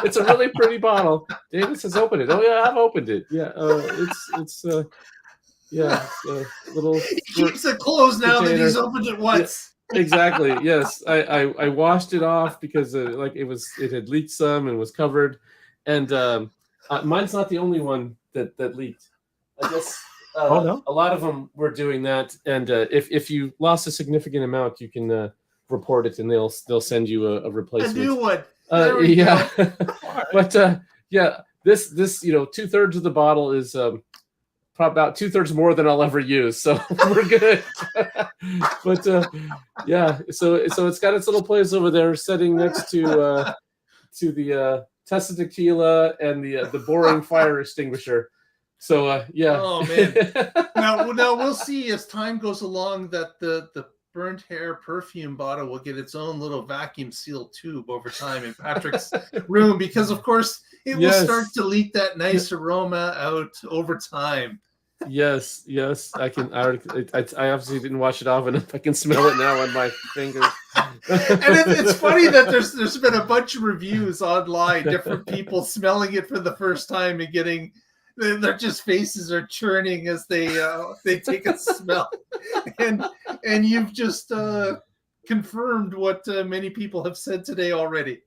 It's a really pretty bottle. David says, "Open it." Oh yeah, I've opened it. Yeah, it's a little. He keeps it closed now that he's opened it once. Yeah, exactly. Yes, I washed it off because it had leaked some and was covered, and mine's not the only one that leaked. I guess a lot of them were doing that, and if you lost a significant amount, you can report it, and they'll send you a replacement. A new one. Yeah, but yeah, this 2/3 of the bottle is probably about 2/3 more than I'll ever use, so we're good. But yeah, so it's got its little place over there, sitting next to the Tesla tequila and the boring fire extinguisher. So yeah. Oh man. now we'll see as time goes along that the burnt hair perfume bottle will get its own little vacuum sealed tube over time in Patrick's room, because of course it will start to leak that nice aroma out over time. Yes, I can. I obviously didn't wash it off enough. I can smell it now on my fingers. And it's funny that there's been a bunch of reviews online, different people smelling it for the first time and getting their just faces are churning as they take a smell, and you've just confirmed what many people have said today already.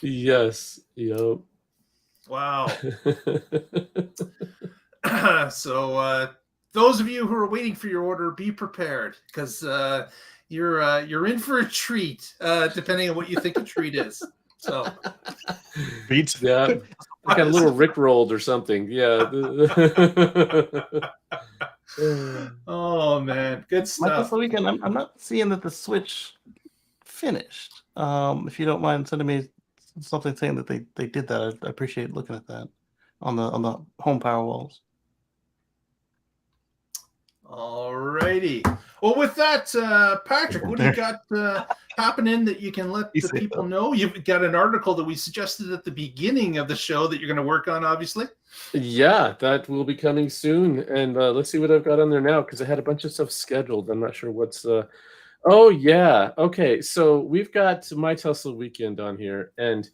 Yes. Yep. Wow. So those of you who are waiting for your order, be prepared, because you're in for a treat, depending on what you think a treat is. So treats. Yeah. I got a little rickrolled or something. Yeah. Oh man, good stuff. Michael, so weekend, I'm not seeing that the switch finished. If you don't mind sending me something saying that they did that, I appreciate looking at that on the home power walls. Alrighty. Well, with that, Patrick, what do you got happening that you can let the people know? You've got an article that we suggested at the beginning of the show that you're going to work on, obviously. Yeah, that will be coming soon. And let's see what I've got on there now, because I had a bunch of stuff scheduled. I'm not sure what's... Oh, yeah. Okay, so we've got My Tesla Weekend on here. And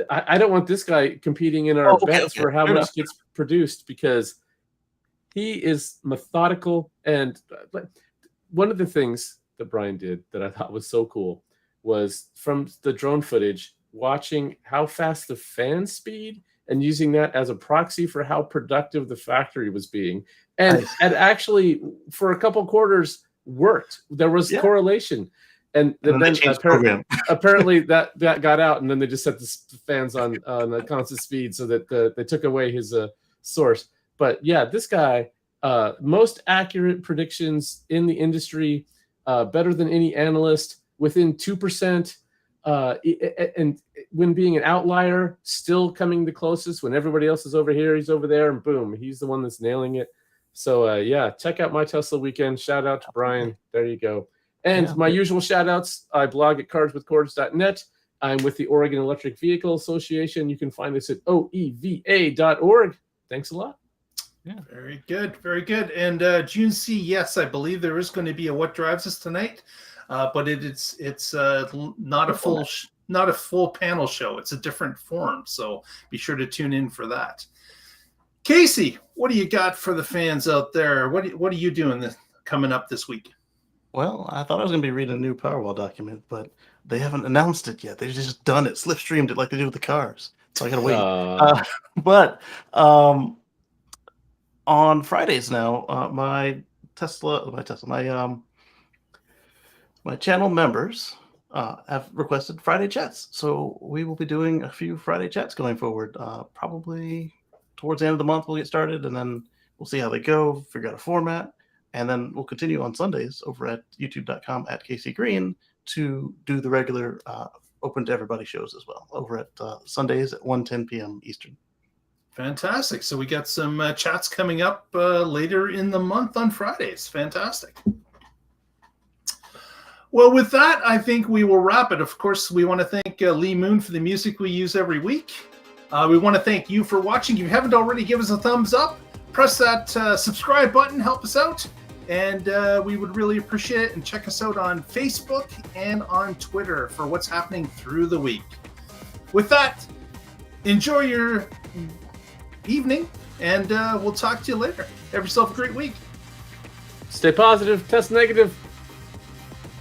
I don't want this guy competing in our bets for how much gets produced, because he is methodical. And one of the things that Brian did that I thought was so cool was from the drone footage, watching how fast the fan speed and using that as a proxy for how productive the factory was being. And actually, for a couple quarters, worked. There was correlation. And then apparently that got out, and then they just set the fans on a constant speed so that they took away his source. But yeah, this guy, most accurate predictions in the industry, better than any analyst, within 2%, and when being an outlier, still coming the closest. When everybody else is over here, he's over there, and boom, he's the one that's nailing it. So yeah, check out My Tesla Weekend. Shout out to Brian. There you go. And my usual shout outs, I blog at cardswithcords.net. I'm with the Oregon Electric Vehicle Association. You can find us at oeva.org. Thanks a lot. Yeah. Very good. Very good. And June C, yes, I believe there is going to be a What Drives Us tonight, but it's not a full panel show. It's a different forum. So be sure to tune in for that. Casey, what do you got for the fans out there? What are you doing coming up this week? Well, I thought I was going to be reading a new Powerwall document, but they haven't announced it yet. They've just done it, slipstreamed it like they do with the cars. So I got to wait. But on Fridays now, my channel members have requested Friday chats. So we will be doing a few Friday chats going forward. Probably towards the end of the month, we'll get started, and then we'll see how they go, figure out a format. And then we'll continue on Sundays over at youtube.com/KCGreen to do the regular open to everybody shows as well over at Sundays at 1:10 p.m. Eastern. Fantastic. So we got some chats coming up later in the month on Fridays. Fantastic. Well, with that, I think we will wrap it. Of course, we want to thank Lee Moon for the music we use every week. We want to thank you for watching. If you haven't already, give us a thumbs up. Press that subscribe button. Help us out. And we would really appreciate it. And check us out on Facebook and on Twitter for what's happening through the week. With that, enjoy your evening, and we'll talk to you later. Have yourself a great week. Stay positive, test negative.